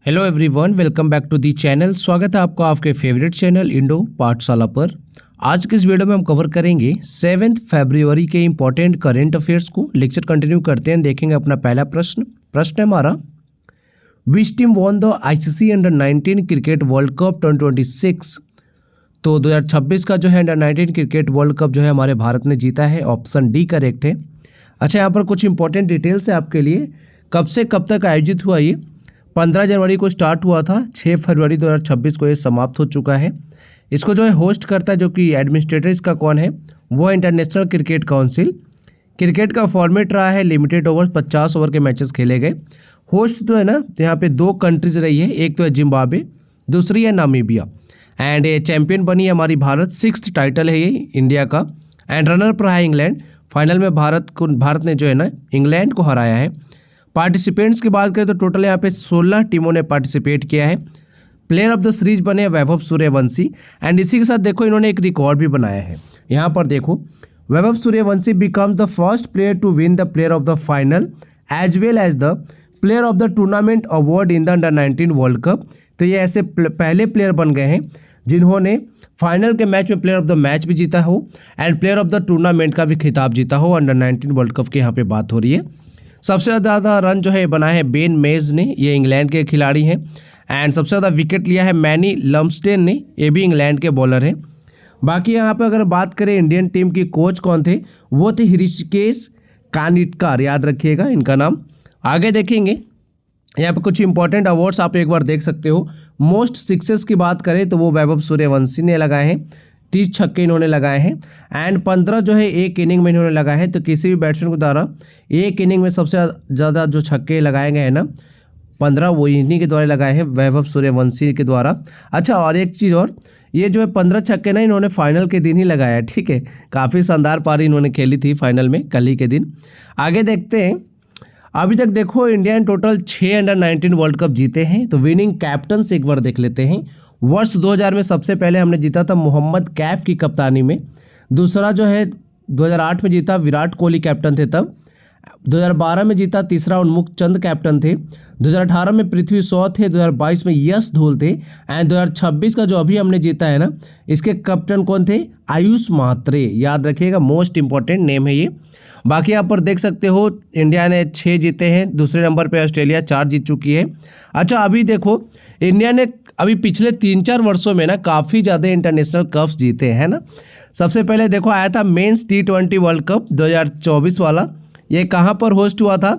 Hello everyone, welcome back to the channel. स्वागत है आपका आपके फेवरेट चैनल इंडो पाठशाला पर। आज के इस वीडियो में हम कवर करेंगे 7 फरवरी के इंपॉर्टेंट करेंट अफेयर्स को। लेक्चर कंटिन्यू करते हैं, देखेंगे अपना पहला प्रश्न है हमारा, विच team won the ICC under 19 cricket world cup 2026। तो 2026 का जो है अंडर 19 क्रिकेट वर्ल्ड कप जो है हमारे भारत ने जीता है। ऑप्शन डी करेक्ट है। अच्छा, यहाँ पर कुछ इंपॉर्टेंट डिटेल्स है आपके लिए। कब से कब तक आयोजित हुआ ये? 15 जनवरी को स्टार्ट हुआ था, 6 फरवरी 2026 को ये समाप्त हो चुका है। इसको जो है होस्ट करता है, जो कि एडमिनिस्ट्रेटर इसका कौन है, वो इंटरनेशनल क्रिकेट काउंसिल। क्रिकेट का फॉर्मेट रहा है लिमिटेड ओवर, 50 ओवर के मैचेस खेले गए। होस्ट तो है ना, यहाँ पे 2 कंट्रीज रही है, एक तो है जिम्बाब्वे, दूसरी है नामीबिया। एंड ये चैंपियन बनी है हमारी भारत, 6th टाइटल है ये इंडिया का। एंड रनर पर है इंग्लैंड। फाइनल में भारत ने जो है ना इंग्लैंड को हराया है। पार्टिसिपेंट्स की बात करें तो टोटल यहाँ पे 16 टीमों ने पार्टिसिपेट किया है। प्लेयर ऑफ द सीरीज बने वैभव सूर्यवंशी। एंड इसी के साथ देखो इन्होंने एक रिकॉर्ड भी बनाया है। यहाँ पर देखो, Vaibhav Suryavanshi becomes the first player to win the player of the final as well as the player of the tournament award in the under 19 world cup. तो ये ऐसे पहले प्लेयर बन गए हैं जिन्होंने फाइनल के मैच में प्लेयर ऑफ द मैच भी जीता हो and player of the tournament का भी खिताब जीता हो। अंडर 19 वर्ल्ड कप की यहाँ पे बात हो रही है। सबसे ज़्यादा रन जो है बनाए हैं बेन मेज ने, ये इंग्लैंड के खिलाड़ी हैं। एंड सबसे ज़्यादा विकेट लिया है मैनी लम्सडेन ने, ये भी इंग्लैंड के बॉलर हैं। बाकी यहाँ पे अगर बात करें इंडियन टीम की कोच कौन थे, वो थे ऋषिकेश कानिटकर, याद रखिएगा इनका नाम। आगे देखेंगे यहाँ पे कुछ इंपॉर्टेंट अवार्ड्स आप एक बार देख सकते हो। मोस्ट सिक्सेस की बात करें तो वो वैभव सूर्यवंशी ने लगाए हैं, 30 छक्के इन्होंने लगाए हैं। एंड 15 जो है एक इनिंग में इन्होंने लगाए हैं। तो किसी भी बैट्समैन के द्वारा एक इनिंग में सबसे ज़्यादा जो छक्के लगाए गए हैं ना 15, वो इन्हीं के द्वारा लगाए हैं, वैभव सूर्यवंशी के द्वारा। अच्छा, और एक चीज़ और, ये जो है 15 छक्के ना इन्होंने फाइनल के दिन ही लगाया है, ठीक है। काफ़ी शानदार पारी इन्होंने खेली थी फाइनल में कल ही के दिन। आगे देखते हैं, अभी तक देखो इंडिया ने टोटल 6 अंडर 19 वर्ल्ड कप जीते हैं। तो विनिंग कैप्टन से एक बार देख लेते हैं। वर्ष 2000 में सबसे पहले हमने जीता था मोहम्मद कैफ की कप्तानी में। दूसरा जो है 2008 में जीता, विराट कोहली कैप्टन थे तब। 2012 में जीता, तीसरा उन्मुक्त चंद कैप्टन थे। 2018 में पृथ्वी शॉ थे। 2022 में यश धोल थे। एंड 2026 का जो अभी हमने जीता है ना, इसके कैप्टन कौन थे, आयुष म्हात्रे, याद रखिएगा, मोस्ट इंपॉर्टेंट नेम है ये। बाकी यहाँ पर देख सकते हो इंडिया ने 6 जीते हैं, दूसरे नंबर पे ऑस्ट्रेलिया 4 जीत चुकी है। अच्छा, अभी देखो इंडिया ने अभी पिछले 3-4 वर्षों में ना काफ़ी ज़्यादा इंटरनेशनल कप्स जीते हैं ना। सबसे पहले देखो आया था मेंस T20 वर्ल्ड कप 2024 वाला। ये कहाँ पर होस्ट हुआ था?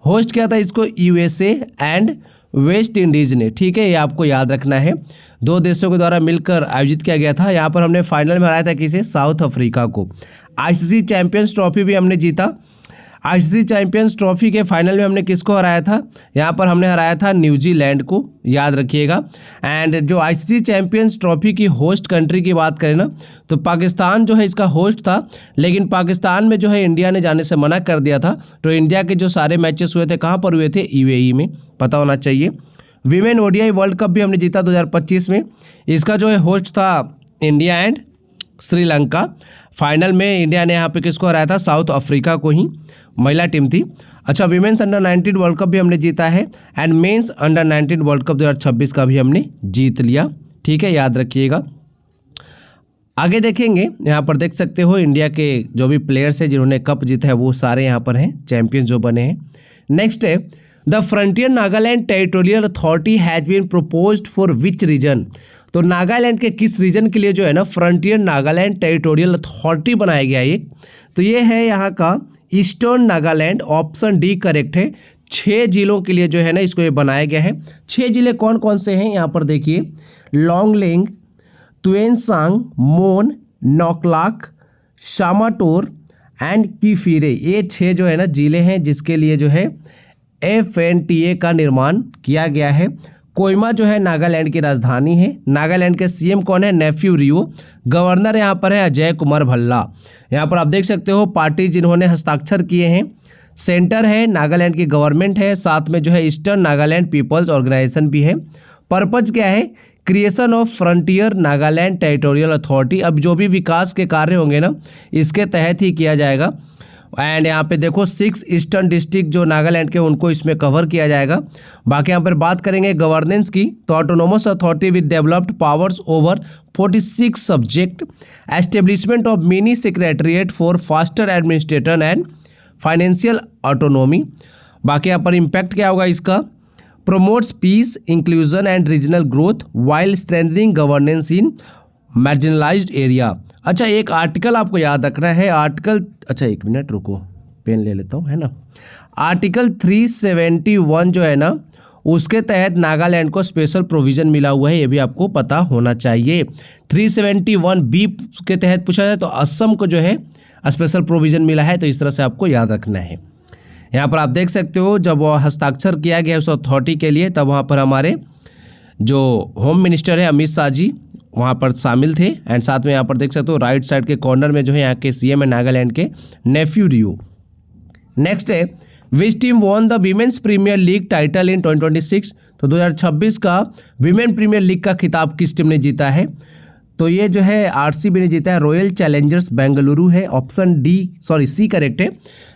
होस्ट किया था इसको USA एंड वेस्ट इंडीज़ ने, ठीक है। ये आपको याद रखना है, 2 देशों के द्वारा मिलकर आयोजित किया गया था। यहाँ पर हमने फाइनल में हराया था किसे, साउथ अफ्रीका को। आईसीसी चैंपियंस ट्रॉफी भी हमने जीता। आईसीसी चैंपियंस ट्रॉफी के फाइनल में हमने किसको हराया था? यहाँ पर हमने हराया था न्यूजीलैंड को, याद रखिएगा। एंड जो आईसीसी चैंपियंस ट्रॉफी की होस्ट कंट्री की बात करें ना, तो पाकिस्तान जो है इसका होस्ट था, लेकिन पाकिस्तान में जो है इंडिया ने जाने से मना कर दिया था। तो इंडिया के जो सारे मैचेस हुए थे कहाँ पर हुए थे, UAE में, पता होना चाहिए। वीमेन ODI वर्ल्ड कप भी हमने जीता 2025 में। इसका जो है होस्ट था इंडिया एंड श्रीलंका। फाइनल में इंडिया ने यहाँ पे किसको हराया था, साउथ अफ्रीका को ही, महिला टीम थी। अच्छा, विमेंस अंडर 19 वर्ल्ड कप भी हमने जीता है। And men's under 19 world cup 2026 का भी हमने जीत लिया, ठीक है, याद रखिएगा। आगे देखेंगे, यहाँ पर देख सकते हो इंडिया के जो भी प्लेयर्स हैं जिन्होंने कप जीता है वो सारे यहाँ पर हैं, चैंपियन जो बने हैं। नेक्स्ट है, the frontier Nagaland territorial authority has been proposed for which region. तो नागालैंड के किस रीजन के लिए जो है ना फ्रंटियर नागालैंड टेरिटोरियल अथॉरिटी बनाया गया है? तो ये है यहाँ का eastern Nagaland. Option D correct है। 6 जिलों के लिए जो है ना इसको ये बनाया गया है। 6 जिले कौन कौन से हैं यहाँ पर देखिए, लोंगलेंग, तुएनसांग, मोन, नौकलाक, शामाटोर एंड कीफिरे। ये 6 जो है ना जिले हैं जिसके लिए जो है FNTA का निर्माण किया गया है। कोहिमा जो है नागालैंड की राजधानी है। नागालैंड के CM कौन है, नेफ्यू रियो। गवर्नर यहाँ पर है अजय कुमार भल्ला। यहाँ पर आप देख सकते हो पार्टी जिन्होंने हस्ताक्षर किए हैं। सेंटर है नागालैंड की गवर्नमेंट है, साथ में जो है ईस्टर्न नागालैंड पीपल्स ऑर्गेनाइजेशन भी है। पर्पज क्या है, creation of frontier Nagaland territorial authority. अब जो भी विकास के कार्य होंगे ना इसके तहत ही किया जाएगा। एंड यहाँ पे देखो 6 ईस्टर्न डिस्ट्रिक्ट जो नागालैंड के उनको इसमें कवर किया जाएगा। बाकी यहाँ पर बात करेंगे गवर्नेंस की, तो autonomous authority with developed powers over 46 subject, establishment of mini secretariat for faster administration and financial autonomy. बाकी यहाँ पर इम्पैक्ट क्या होगा इसका, promotes peace, inclusion and regional growth while strengthening governance in marginalized area। अच्छा, एक आर्टिकल आपको याद रखना है, आर्टिकल, अच्छा एक मिनट रुको, पेन ले लेता हूँ, है ना। आर्टिकल 371 जो है ना, उसके तहत नागालैंड को स्पेशल प्रोविज़न मिला हुआ है, ये भी आपको पता होना चाहिए। 371B के तहत पूछा जाए तो असम को जो है स्पेशल प्रोविज़न मिला है, तो इस तरह से आपको याद रखना है। यहाँ पर आप देख सकते हो जब वह हस्ताक्षर किया गया उस अथॉरिटी के लिए, तब वहाँ पर हमारे जो होम मिनिस्टर है अमित शाह जी वहाँ पर शामिल थे। एंड साथ में यहाँ पर देख सकते हो राइट साइड के कॉर्नर में जो है यहाँ के सीएम है नागालैंड के नेफ्यू रियो। नेक्स्ट है which team won the women's premier league title in 2026। तो 2026 का वीमेन प्रीमियर लीग का खिताब किस टीम ने जीता है, तो ये जो है आरसीबी ने जीता है, रॉयल चैलेंजर्स बेंगलुरु है, ऑप्शन सी करेक्ट है।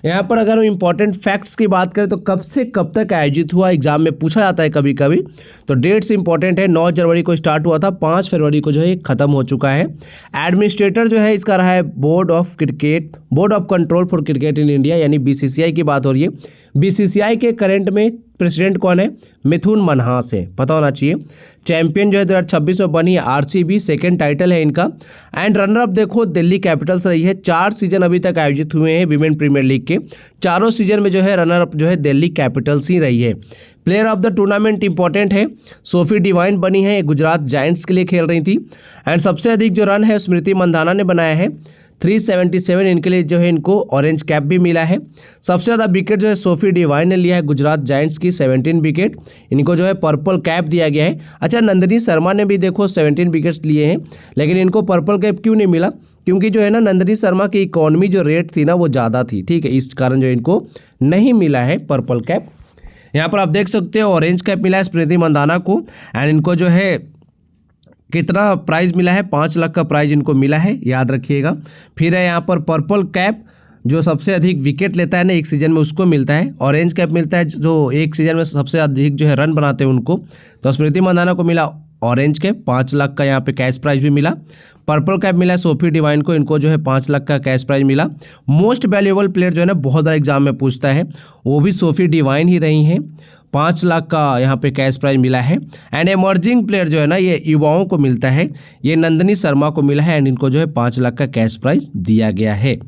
यहाँ पर अगर हम इंपॉर्टेंट फैक्ट्स की बात करें तो कब से कब तक आयोजित हुआ, एग्जाम में पूछा जाता है कभी कभी, तो डेट्स इंपॉर्टेंट है। 9 जनवरी को स्टार्ट हुआ था, 5 फरवरी को जो है खत्म हो चुका है। एडमिनिस्ट्रेटर जो है इसका रहा है board of control for cricket in India, यानी बीसीसीआई की बात हो रही है। बीसीसीआई के करंट में प्रेसिडेंट कौन है, मिथुन मनहास है, पता होना चाहिए। चैंपियन जो है 2026 में बनी है आरसीबी, सेकंड टाइटल है इनका। एंड रनर अप देखो दिल्ली कैपिटल्स रही है। 4 सीजन अभी तक आयोजित हुए हैं विमेन प्रीमियर लीग के, चारों सीजन में जो है रनर अप जो है दिल्ली कैपिटल्स ही रही है। Player of the tournament important है, सोफी डिवाइन बनी है, गुजरात जायंट्स के लिए खेल रही थी। एंड सबसे अधिक जो रन है स्मृति मंधाना ने बनाया है 377, इनके लिए जो है इनको ऑरेंज कैप भी मिला है। सबसे ज़्यादा विकेट जो है सोफी डिवाइन ने लिया है गुजरात जायंट्स की 17 विकेट, इनको जो है पर्पल कैप दिया गया है। अच्छा, नंदिनी शर्मा ने भी देखो 17 विकेट्स लिए हैं, लेकिन इनको पर्पल कैप क्यों नहीं मिला, क्योंकि जो है ना नंदिनी शर्मा की इकॉनमी जो रेट थी ना वो ज़्यादा थी, ठीक है, इस कारण जो इनको नहीं मिला है पर्पल कैप। यहाँ पर आप देख सकते हो ऑरेंज कैप मिला है स्मृति मंधाना को। एंड इनको जो है कितना प्राइज़ मिला है, 5 लाख का प्राइज़ इनको मिला है, याद रखिएगा। फिर है यहाँ पर पर्पल कैप, जो सबसे अधिक विकेट लेता है ना एक सीजन में उसको मिलता है। ऑरेंज कैप मिलता है जो एक सीजन में सबसे अधिक जो है रन बनाते हैं उनको। तो स्मृति मंधाना को मिला ऑरेंज कैप, 5 लाख का यहाँ पे कैश प्राइज भी मिला। पर्पल कैप मिला सोफी डिवाइन को, इनको जो है 5 लाख का कैश प्राइज मिला। मोस्ट वैल्यूएबल प्लेयर जो है ना बहुत बार एग्जाम में पूछता है, वो भी सोफी डिवाइन ही रही हैं, 5 लाख का यहाँ पे कैश प्राइज मिला है। एंड एमर्जिंग प्लेयर जो है ना ये युवाओं को मिलता है, ये नंदिनी शर्मा को मिला है, एंड इनको जो है 5 लाख का कैश प्राइज दिया गया है।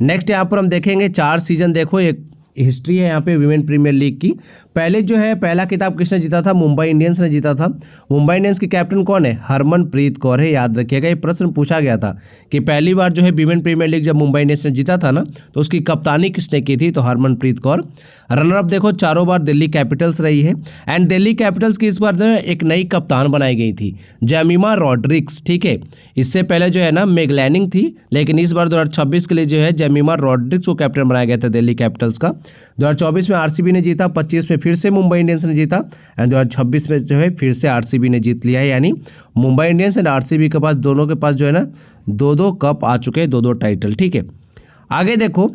नेक्स्ट यहाँ पर हम देखेंगे 4 सीजन, देखो एक हिस्ट्री है यहाँ पे विमेन प्रीमियर लीग की। पहले जो है पहला खिताब किसने जीता था, मुंबई इंडियंस ने जीता था। मुंबई इंडियंस की कैप्टन कौन है, हरमनप्रीत कौर है, याद रखिएगा। ये प्रश्न पूछा गया था कि पहली बार जो है विमेन प्रीमियर लीग जब मुंबई इंडियंस ने जीता था ना, तो उसकी कप्तानी किसने की थी, तो हरमनप्रीत कौर। रनर अप देखो चारों बार दिल्ली कैपिटल्स रही है। एंड दिल्ली कैपिटल्स की इस बार जो है एक नई कप्तान बनाई गई थी, जेमिमा रॉड्रिक्स, ठीक है। इससे पहले जो है ना मेग लैनिंग थी, लेकिन इस बार 2026 के लिए जो है जेमिमा रॉड्रिक्स को कैप्टन बनाया गया था दिल्ली कैपिटल्स का। 2024 में आरसीबी ने जीता, 25 में फिर से मुंबई इंडियंस ने जीता, एंड 2026 में जो है फिर से आरसीबी ने जीत लिया है। यानी मुंबई इंडियंस एंड आरसीबी के पास दोनों के पास जो है ना 2-2 कप आ चुके हैं, 2-2 टाइटल, ठीक है। आगे देखो,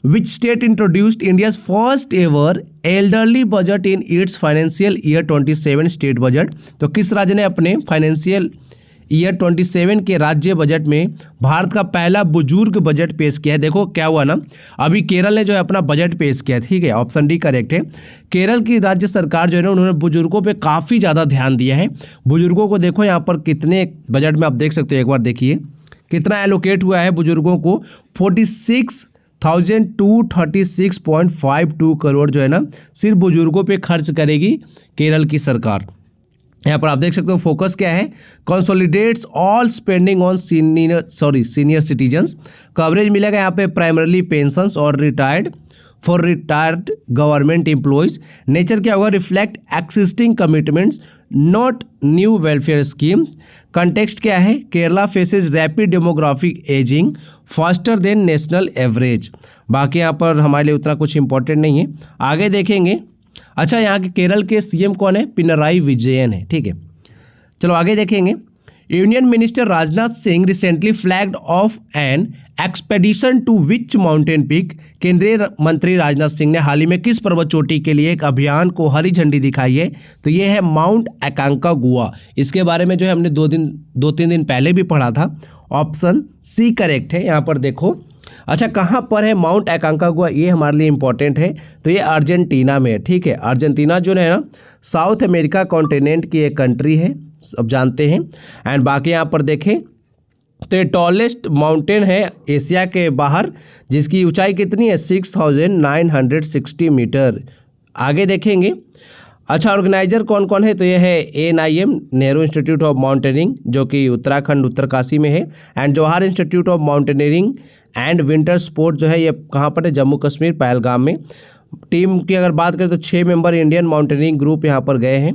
which state introduced India's first ever elderly budget in its financial year 27 state budget. तो किस राज्य ने अपने फाइनेंशियल ईयर 27 के राज्य बजट में भारत का पहला बुजुर्ग बजट पेश किया है। देखो क्या हुआ ना, अभी केरल ने जो है अपना बजट पेश किया, ठीक है, ऑप्शन डी करेक्ट है। केरल की राज्य सरकार जो है ना उन्होंने बुजुर्गों पे काफ़ी ज़्यादा ध्यान दिया है। बुजुर्गों को देखो यहाँ पर कितने बजट में आप देख सकते हो, एक बार देखिए कितना एलोकेट हुआ है बुजुर्गों को, 46,236.52 करोड़ जो है ना सिर्फ बुजुर्गों पे खर्च करेगी केरल की सरकार। यहाँ पर आप देख सकते हो फोकस क्या है, consolidates all spending on senior citizens. Coverage मिलेगा यहाँ पे प्राइमरली पेंशंस और रिटायर्ड गवर्नमेंट एम्प्लॉयज। नेचर क्या होगा, reflect existing commitments not new welfare scheme. Context क्या है, Kerala faces rapid demographic ageing faster than national average. बाकी यहाँ पर हमारे लिए उतना कुछ इंपॉर्टेंट नहीं है, आगे देखेंगे। अच्छा, यहाँ के केरल के सीएम कौन है, पिनराई विजयन है, ठीक है। चलो आगे देखेंगे। Union minister Rajnath Singh recently flagged off an expedition to which mountain peak. केंद्रीय मंत्री राजनाथ सिंह ने हाल ही में किस पर्वत चोटी के लिए एक अभियान को हरी झंडी दिखाई है? तो ये है माउंट एकांकागुआ। इसके बारे में जो है हमने 2-3 दिन पहले भी पढ़ा था। ऑप्शन सी करेक्ट है। यहाँ पर देखो, अच्छा कहाँ पर है माउंट एकांकागुआ, ये हमारे लिए इंपॉर्टेंट है। तो ये अर्जेंटीना में है, ठीक है। अर्जेंटीना जो है ना साउथ अमेरिका कॉन्टिनेंट की एक कंट्री है, सब जानते हैं। एंड बाकी यहाँ पर देखें तो ये टॉलेस्ट माउंटेन है एशिया के बाहर, जिसकी ऊंचाई कितनी है 6960 मीटर। आगे देखेंगे, अच्छा ऑर्गेनाइजर कौन कौन है? तो ये है NIM Nehru institute of mountaineering जो कि उत्तराखंड उत्तरकाशी में है, and Jawahar institute of mountaineering and winter sport जो है ये कहाँ पर है? जम्मू कश्मीर पहलगाम में। टीम की अगर बात करें तो 6 मेंबर इंडियन माउंटेनियरिंग ग्रुप यहाँ पर गए हैं।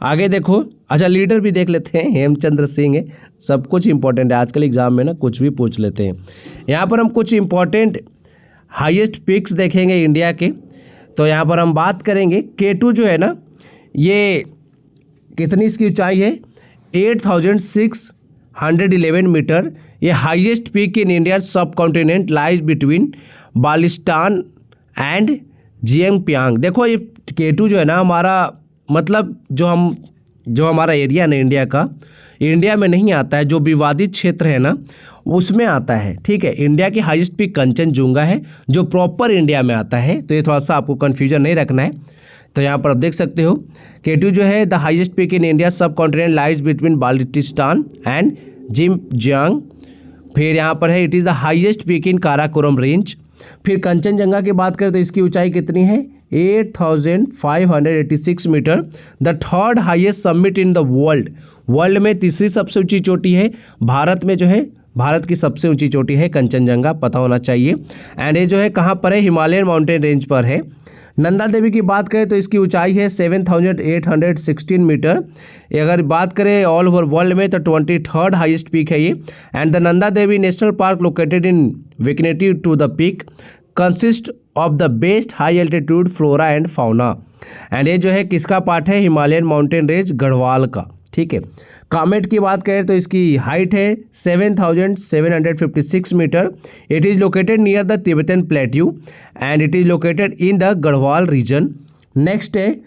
आगे देखो, अच्छा लीडर भी देख लेते हैं, हेमचंद्र सिंह है। सब कुछ इंपॉर्टेंट है, आजकल एग्जाम में ना कुछ भी पूछ लेते हैं। यहाँ पर हम कुछ इंपॉर्टेंट हाईएस्ट पिक्स देखेंगे इंडिया के। तो यहाँ पर हम बात करेंगे K2 जो है ना, ये कितनी इसकी ऊंचाई है? 8611 मीटर। ये highest peak in India subcontinent lies between बालिस्तान and जियांगप्यांग। देखो ये K2 जो है ना हमारा, मतलब जो हमारा एरिया ना इंडिया का, इंडिया में नहीं आता है, जो विवादित क्षेत्र है ना उसमें आता है, ठीक है। इंडिया की हाईएस्ट पीक कंचनजुंगा है जो प्रॉपर इंडिया में आता है। तो ये थोड़ा सा आपको कन्फ्यूजन नहीं रखना है। तो यहाँ पर आप देख सकते हो K2 जो है the highest peak in India subcontinent lies between Baltistan and Xinjiang. फिर यहाँ पर है it is the highest peak in Karakoram range. फिर कंचनजंगा की बात करें तो इसकी ऊंचाई कितनी है? 8586 metre. The third highest summit in the world में तीसरी सबसे ऊंची चोटी है भारत में, जो है भारत की सबसे ऊंची चोटी है कंचनजंगा, पता होना चाहिए। एंड ये जो है कहाँ पर है? हिमालयन माउंटेन रेंज पर है। नंदा देवी की बात करें तो इसकी ऊंचाई है 7816 मीटर। अगर बात करें ऑल ओवर वर्ल्ड में तो 23rd हाईएस्ट पीक है ये। And the Nanda Devi national park located in vicinity to the peak consist of the best high altitude flora and fauna. And ये जो है किसका पार्ट है? हिमालयन माउंटेन रेंज गढ़वाल का, ठीक है। कामेट की बात करें तो इसकी हाइट है 7756 metre. It is located near the Tibetan plateau and it is located in the Garhwal region. Next है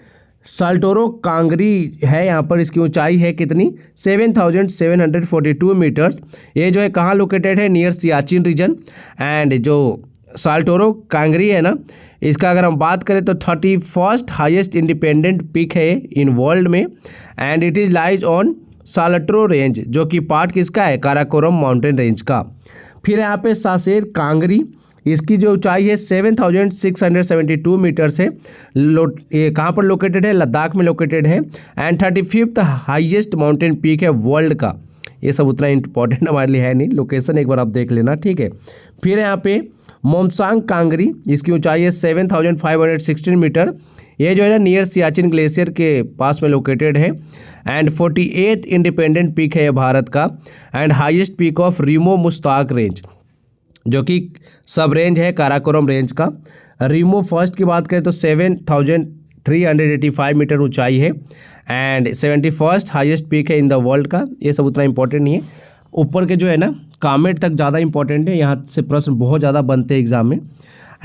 साल्टोरो कांगरी है, यहाँ पर इसकी ऊंचाई है कितनी? 7742 मीटर्स। ये जो है कहाँ लोकेटेड है? Near Siachen reason. एंड जो साल्टोरो कांगरी है ना, इसका अगर हम बात करें तो 31st हाईएस्ट इंडिपेंडेंट पीक है इन वर्ल्ड में। And it is lies on Saltoro range जो कि पार्ट किसका है? काराकोरम माउंटेन रेंज का। फिर यहाँ पे सासेर कांगरी, इसकी जो ऊंचाई है 7672 मीटर से। ये कहाँ पर लोकेटेड है? लद्दाख में लोकेटेड है। And 35th highest mountain peak है वर्ल्ड का। ये सब उतना इंपॉर्टेंट हमारे लिए है नहीं, लोकेशन एक बार आप देख लेना, ठीक है। फिर यहाँ पे मोमसांग कांगरी, इसकी ऊंचाई है 7516 मीटर। ये जो है ना नियर सियाचिन ग्लेशियर के पास में लोकेटेड है। एंड 48th इंडिपेंडेंट पीक है ये भारत का। And highest peak of Rimo Mustagh range जो कि सब रेंज है काराकोरम रेंज का। रीमो फर्स्ट की बात करें तो 7385 मीटर ऊंचाई है। एंड 71st हाईएस्ट पीक है इन द वर्ल्ड का। ये सब उतना इंपॉर्टेंट नहीं है, ऊपर के जो है ना कामेट तक ज़्यादा इंपॉर्टेंट है, यहाँ से प्रश्न बहुत ज़्यादा बनते हैं एग्जाम में।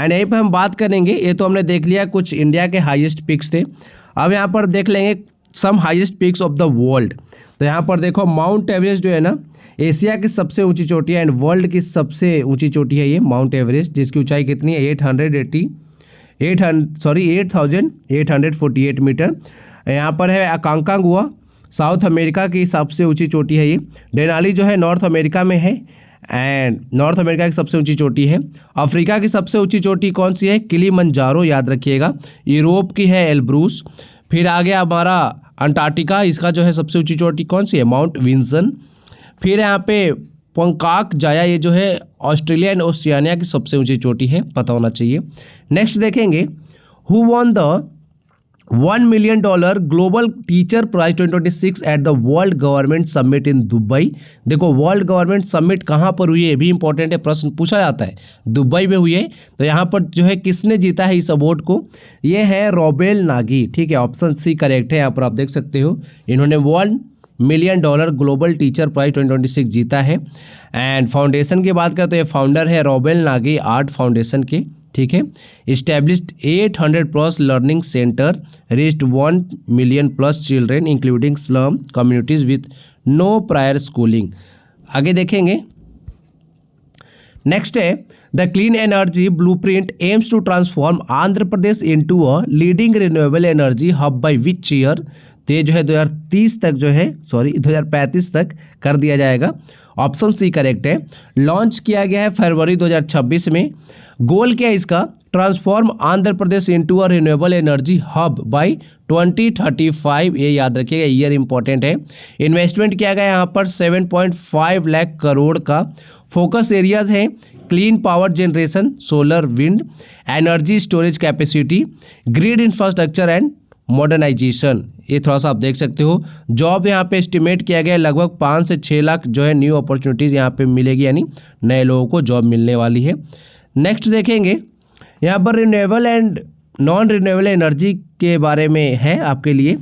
एंड यहीं पर हम बात करेंगे, ये तो हमने देख लिया कुछ इंडिया के हाईएस्ट पिक्स थे। अब यहाँ पर देख लेंगे some highest peaks of the world. तो यहाँ पर देखो माउंट एवरेस्ट जो है ना एशिया की सबसे ऊंची चोटी है एंड वर्ल्ड की सबसे ऊंची चोटी है ये माउंट एवरेस्ट, जिसकी ऊंचाई कितनी है? 8848 मीटर। यहाँ पर है अकांकागुआ, साउथ अमेरिका की सबसे ऊंची चोटी है ये। डेनाली जो है नॉर्थ अमेरिका में है एंड नॉर्थ अमेरिका की सबसे ऊंची चोटी है। अफ्रीका की सबसे ऊंची चोटी कौन सी है? किलिमंजारो, याद रखिएगा। यूरोप की है एल्ब्रूस। फिर आ गया हमारा अंटार्कटिका, इसका जो है सबसे ऊंची चोटी कौन सी है? Mount Vinson. फिर यहाँ पे पंकाक जाया, ये जो है ऑस्ट्रेलिया एंड ओशियानिया की सबसे ऊंची चोटी है, पता होना चाहिए। नेक्स्ट देखेंगे who won the $1 million global teacher prize 2026 at the world government summit in Dubai. देखो वर्ल्ड गवर्नमेंट समिट कहाँ पर हुई है, ये भी इंपॉर्टेंट है, प्रश्न पूछा जाता है। दुबई में हुई है। तो यहाँ पर जो है किसने जीता है इस अवार्ड को? ये है रोबेल नागी, ठीक है। ऑप्शन सी करेक्ट है। यहाँ पर आप देख सकते हो इन्होंने million dollar global teacher prize 2026 जीता है। एंड फाउंडेशन की बात करते हैं, फाउंडर है रॉबेल नागी आर्ट फाउंडेशन के, ठीक है। Established 800+ learning centre, reached 1 million plus children including slum communities with no prior schooling. आगे देखेंगे, नेक्स्ट है the clean energy blueprint aims to transform Andhra Pradesh into a leading renewable energy hub by which year. तो ये जो है 2030 तक जो है 2035 तक कर दिया जाएगा। ऑप्शन सी करेक्ट है। लॉन्च किया गया है फरवरी 2026 में। गोल क्या है इसका, transform Andhra Pradesh into a renewable energy hub by 2035, ये याद रखिएगा, ईयर इंपॉर्टेंट है। इन्वेस्टमेंट किया गया यहाँ पर 7.5 लाख करोड़ का। फोकस एरियाज हैं clean power generation, solar, wind, energy storage capacity, grid infrastructure and modernisation. ये थोड़ा सा आप देख सकते हो। जॉब यहाँ पे एस्टिमेट किया गया है लगभग 5 से 6 लाख जो है न्यू अपॉर्चुनिटीज़ यहाँ पे मिलेगी, यानी नए लोगों को जॉब मिलने वाली है। नेक्स्ट देखेंगे, यहाँ पर renewable and non renewable energy के बारे में है, आपके लिए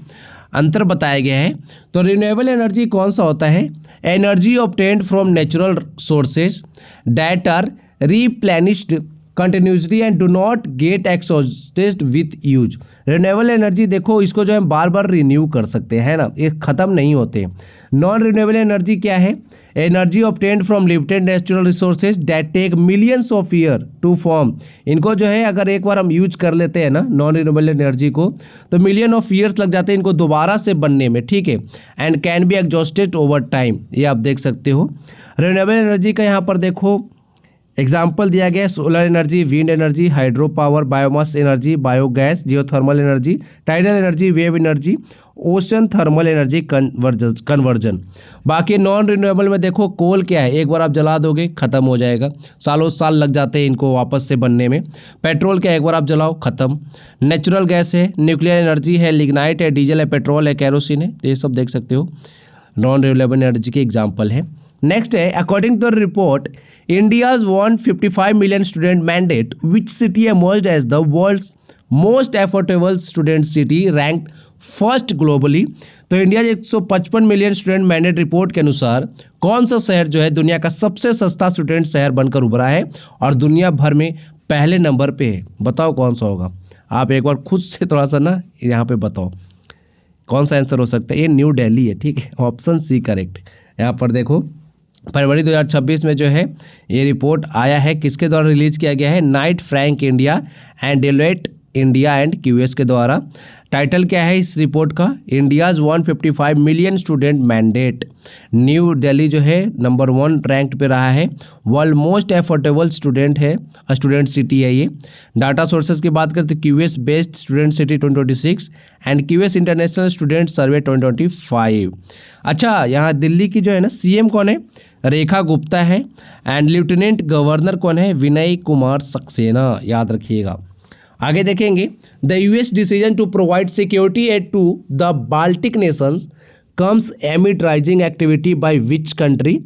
अंतर बताया गया है। तो रिन्यूएबल एनर्जी कौन सा होता है, energy obtained from natural sources that are replenished continuously and do not get exhausted with use. Renewable energy देखो, इसको जो है बार बार रिन्यू कर सकते हैं ना, ये ख़त्म नहीं होते। नॉन रिन्यूएबल एनर्जी क्या है, energy obtained from limited natural resources that take millions of year to form. इनको जो है अगर एक बार हम यूज कर लेते हैं ना नॉन रिन्यूएबल एनर्जी को, तो मिलियन ऑफ ईयर्स लग जाते हैं इनको दोबारा से बनने में, ठीक है। And can be exhausted over time, ये आप देख सकते हो। रिन्यूएबल एनर्जी का यहाँ पर देखो एग्जाम्पल दिया गया है, solar energy, wind energy, hydro power, biomass energy, biogas, geothermal energy, tidal energy, wave energy, ocean thermal energy conversion. बाकी नॉन रिन्यूएबल में देखो कोल क्या है, एक बार आप जला दोगे खत्म हो जाएगा, सालों साल लग जाते हैं इनको वापस से बनने में। पेट्रोल क्या है, एक बार आप जलाओ खत्म। नेचुरल गैस है, न्यूक्लियर एनर्जी है, लिग्नाइट है, डीजल है, पेट्रोल है, कैरोसिन है, ये सब देख सकते हो नॉन रिन्यूएबल एनर्जी के एग्जाम्पल है। नेक्स्ट है, according to the report India's 155 million student mandate, which city emerged as the world's most affordable student city, ranked first globally. तो India 155 million student mandate report के अनुसार कौन सा शहर जो है दुनिया का सबसे सस्ता स्टूडेंट शहर बनकर उभरा है और दुनिया भर में पहले नंबर पे है, बताओ कौन सा होगा। आप एक बार खुद से थोड़ा सा ना यहाँ पे बताओ कौन सा आंसर हो सकता है। ये न्यू दिल्ली है, ठीक है, ऑप्शन सी करेक्ट। यहाँ पर देखो फरवरी 2026 में जो है ये रिपोर्ट आया है, किसके द्वारा रिलीज़ किया गया है, Knight Frank India and Deloitte India and QS के द्वारा। टाइटल क्या है इस रिपोर्ट का, India's 155 million student mandate. New Delhi जो है नंबर 1 रैंक्ड पे रहा है, world most affordable student city है ये। डाटा सोर्सेज की बात करते QS based student city 2026 and QS international student survey 2025। अच्छा, यहाँ दिल्ली की जो है ना सीएम कौन है, रेखा गुप्ता है, एंड लेफ्टिनेंट गवर्नर कौन है, विनय कुमार सक्सेना, याद रखिएगा। आगे देखेंगे, the US decision to provide security aid to the Baltic nations comes amid rising activity by which country.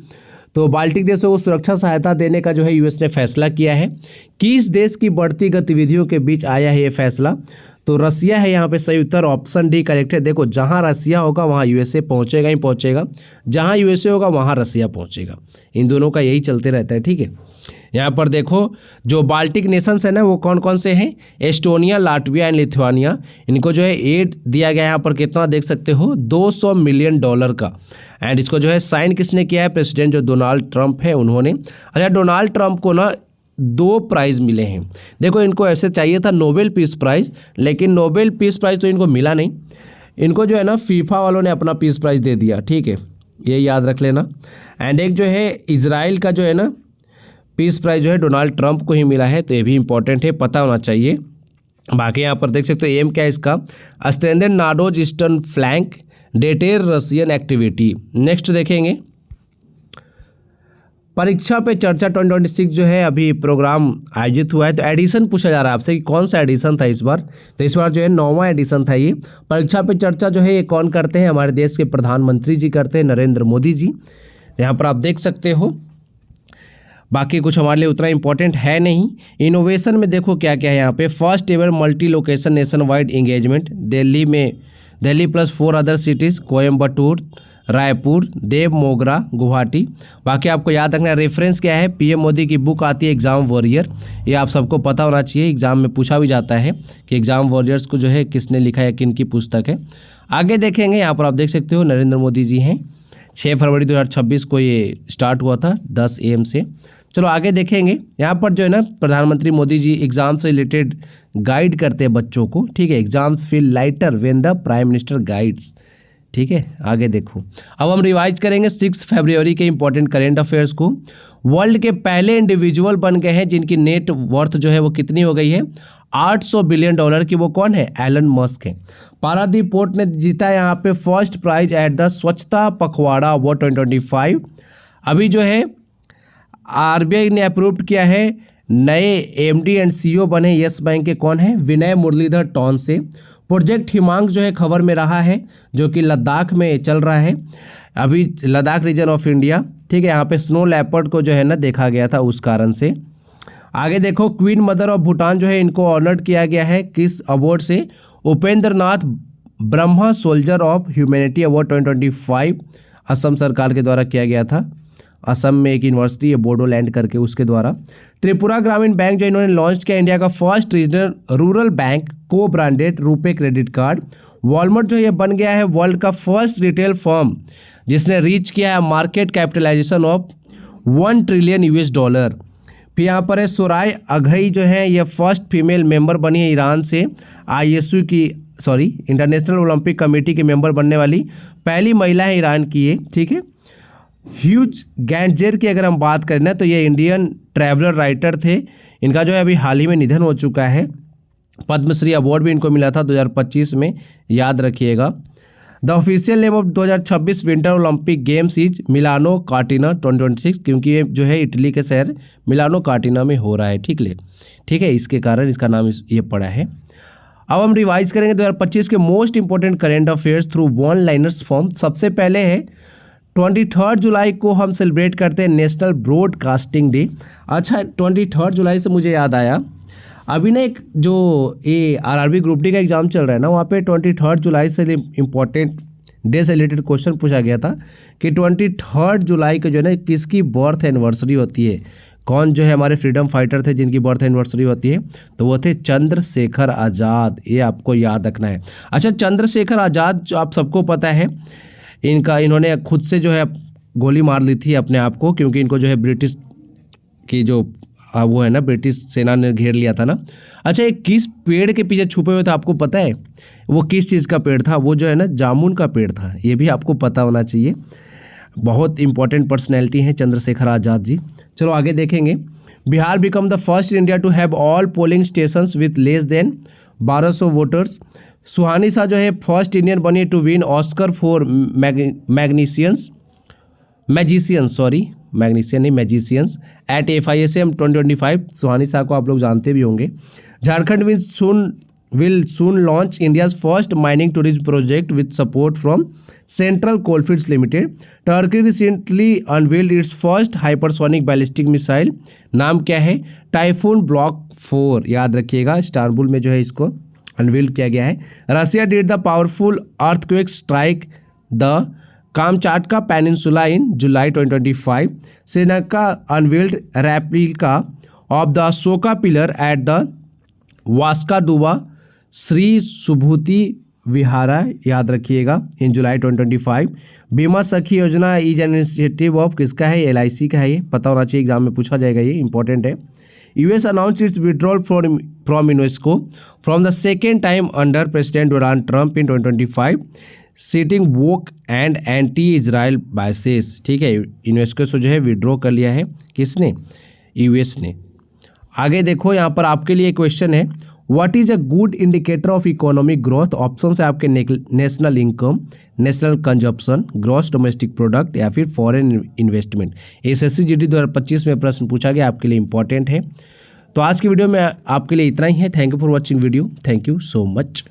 तो बाल्टिक देशों को सुरक्षा सहायता देने का जो है यूएस ने फैसला किया है। किस देश की बढ़ती गतिविधियों के बीच आया है ये फैसला, तो रसिया है यहाँ पे सही उत्तर, ऑप्शन डी करेक्ट है। देखो जहाँ रसिया होगा वहाँ यूएसए पहुँचेगा ही पहुँचेगा, जहाँ यूएसए होगा वहाँ रसिया पहुँचेगा, इन दोनों का यही चलते रहता है, ठीक है। यहाँ पर देखो जो बाल्टिक नेशंस है ना वो कौन कौन से हैं, एस्टोनिया, लाटविया एंड लिथुआनिया। इनको जो है एड दिया गया है यहाँ पर कितना देख सकते हो, $200 मिलियन का। एंड इसको जो है साइन किसने किया है, प्रेसिडेंट जो डोनाल्ड ट्रंप है उन्होंने। अच्छा, डोनाल्ड ट्रंप को ना 2 प्राइज़ मिले हैं। देखो इनको ऐसे चाहिए था नोबेल पीस प्राइज़, लेकिन नोबेल पीस प्राइज़ तो इनको मिला नहीं, इनको जो है ना फीफा वालों ने अपना पीस प्राइज़ दे दिया, ठीक है, ये याद रख लेना। एंड एक जो है इजराइल का जो है ना पीस प्राइज़ जो है डोनाल्ड ट्रंप को ही मिला है, तो ये भी इंपॉर्टेंट है, पता होना चाहिए। बाकी यहाँ पर देख सकते हो एम क्या है इसका, strengthen NATO's eastern flank, deter Russian activity. Next देखेंगे, परीक्षा पे चर्चा 2026 जो है अभी प्रोग्राम आयोजित हुआ है। तो एडिशन पूछा जा रहा है आपसे कि कौन सा एडिशन था इस बार, तो इस बार जो है 9वां एडिशन था ये। परीक्षा पे चर्चा जो है ये कौन करते हैं, हमारे देश के प्रधानमंत्री जी करते हैं, नरेंद्र मोदी जी। यहाँ पर आप देख सकते हो, बाकी कुछ हमारे लिए उतना इंपॉर्टेंट है नहीं। इनोवेशन में देखो क्या क्या है यहाँ पे, first ever multi location nation wide engagement Delhi में, दिल्ली +4 अदर सिटीज़, कोयम्बटूर, रायपुर, देव मोगरा, गुवाहाटी। बाकी आपको याद रखना है रेफरेंस क्या है, पीएम मोदी की बुक आती है एग्जाम वॉरियर, ये आप सबको पता होना चाहिए, एग्जाम में पूछा भी जाता है कि एग्जाम वॉरियर्स को जो है किसने लिखा है, किन की पुस्तक है। आगे देखेंगे, यहाँ पर आप देख सकते हो नरेंद्र मोदी जी हैं, 6 फरवरी 2026 को ये स्टार्ट हुआ था 10 AM से। चलो आगे देखेंगे, यहाँ पर जो है ना प्रधानमंत्री मोदी जी एग्जाम से रिलेटेड गाइड करते हैं बच्चों को, ठीक है। Exams feel lighter when the prime minister guides, ठीक है। आगे देखो, अब हम रिवाइज करेंगे 6 फरवरी के इंपॉर्टेंट करेंट अफेयर्स को। वर्ल्ड के पहले इंडिविजुअल बन गए हैं जिनकी नेट वर्थ जो है वो कितनी हो गई है, $800 बिलियन की, वो कौन है, एलन मस्क है। पारादीप पोर्ट ने जीता यहाँ पे फर्स्ट प्राइज एट द स्वच्छता पखवाड़ा अवार्ड 2025। अभी जो है RBI ने अप्रूव किया है, नए MD एंड CEO बने यस बैंक के, कौन है, विनय मुरलीधर टॉन से। प्रोजेक्ट हिमांक जो है खबर में रहा है, जो कि लद्दाख में चल रहा है, अभी लद्दाख रीजन ऑफ इंडिया, ठीक है। यहाँ पे स्नो लेपर्ड को जो है ना देखा गया था उस कारण से। आगे देखो, क्वीन मदर ऑफ भूटान जो है इनको ऑनर्ड किया गया है किस अवार्ड से, Upendra Nath Brahma soldier of humanity award 2025 Assam सरकार के द्वारा किया गया था। असम में एक यूनिवर्सिटी है बोडोलैंड करके, उसके द्वारा। त्रिपुरा ग्रामीण बैंक जो इन्होंने लॉन्च किया, इंडिया का फर्स्ट रीजनल रूरल बैंक को branded RuPay credit card. Walmart जो ये बन गया है वर्ल्ड का फर्स्ट रिटेल फर्म जिसने रीच किया है मार्केट कैपिटलाइजेशन ऑफ $1 ट्रिलियन। फिर यहाँ पर है सोराय अघई जो है ये फर्स्ट फीमेल मेंबर बनी है ईरान से, ISU की इंटरनेशनल ओलंपिक कमेटी के मेंबर बनने वाली पहली महिला है ईरान की ये, ठीक है। ह्यूज गैंडजेर की अगर हम बात करें ना तो ये इंडियन ट्रैवलर राइटर थे, इनका जो है अभी हाल ही में निधन हो चुका है। पद्मश्री अवार्ड भी इनको मिला था 2025 में, याद रखिएगा। The official name of 2026 winter Olympic games is Milano Cortina 2026, क्योंकि ये जो है इटली के शहर मिलानो कार्टिना में हो रहा है, ठीक है, इसके कारण इसका नाम ये पड़ा है। अब हम रिवाइज करेंगे 2025 के most important current affairs through one liners form. सबसे पहले है 23 जुलाई को हम सेलिब्रेट करते हैं नेशनल ब्रॉडकास्टिंग डे। अच्छा, 23 जुलाई से मुझे याद आया, अभी ना एक जो ये RRB ग्रुप डी का एग्जाम चल रहा है ना, वहाँ पे 23 जुलाई से इम्पोर्टेंट डे से रिलेटेड क्वेश्चन पूछा गया था कि 23 जुलाई को जो है ना किसकी बर्थ एनिवर्सरी होती है, कौन जो है हमारे फ्रीडम फाइटर थे जिनकी बर्थ एनिवर्सरी होती है, तो वो थे चंद्रशेखर आज़ाद, ये आपको याद रखना है। अच्छा, चंद्रशेखर आज़ाद जो आप सबको पता है, इन्होंने खुद से जो है गोली मार ली थी अपने आप को, क्योंकि इनको जो है ब्रिटिश की जो वो है ना ब्रिटिश सेना ने घेर लिया था ना। अच्छा, ये किस पेड़ के पीछे छुपे हुए थे आपको पता है, वो किस चीज़ का पेड़ था, वो जो है ना जामुन का पेड़ था, ये भी आपको पता होना चाहिए। बहुत इंपॉर्टेंट पर्सनैलिटी हैं चंद्रशेखर आज़ाद जी। चलो आगे देखेंगे, Bihar become the first in India to have all polling stations with less than 1200 voters. Suhani Shah जो है फर्स्ट इंडियन बनी to win Oscar for magicians at FISM 2025। Suhani Shah को आप लोग जानते भी होंगे। Jharkhand will soon launch India's first mining tourism project with support from central coalfields limited. Turkey recently unveiled its first hypersonic ballistic missile, नाम क्या है, टाइफून ब्लॉक 4, याद रखिएगा, इस्तांबुल में जो है इसको अनवील्ड किया गया है। Russia did the powerful earthquake strike the Kamchatka peninsula in July 2025। Sri Lanka unveiled replica of the Ashoka pillar at the Waskaduwa Sri Subhuti vihara, याद रखिएगा, इन जुलाई 2025। बीमा सखी योजना इज एन इनिशिएटिव ऑफ किसका है, LIC का है, ये पता होना चाहिए, एग्जाम में पूछा जाएगा, ये इंपॉर्टेंट है। US announced its withdrawal from UNESCO from the second time under President Donald Trump in 2025, citing woke and anti-Israel biases, ठीक है। यूनेस्को से जो है विड्रॉ कर लिया है किसने, US ने। आगे देखो, यहाँ पर आपके लिए क्वेश्चन है, what is a good indicator of economic growth. Option है आपके national income, national consumption, gross domestic product या फिर फॉरेन इन्वेस्टमेंट। SSC GD 2025 में प्रश्न पूछा गया, आपके लिए इंपॉर्टेंट है। तो आज की वीडियो में आपके लिए इतना ही है। Thank you for watching video, thank you so much.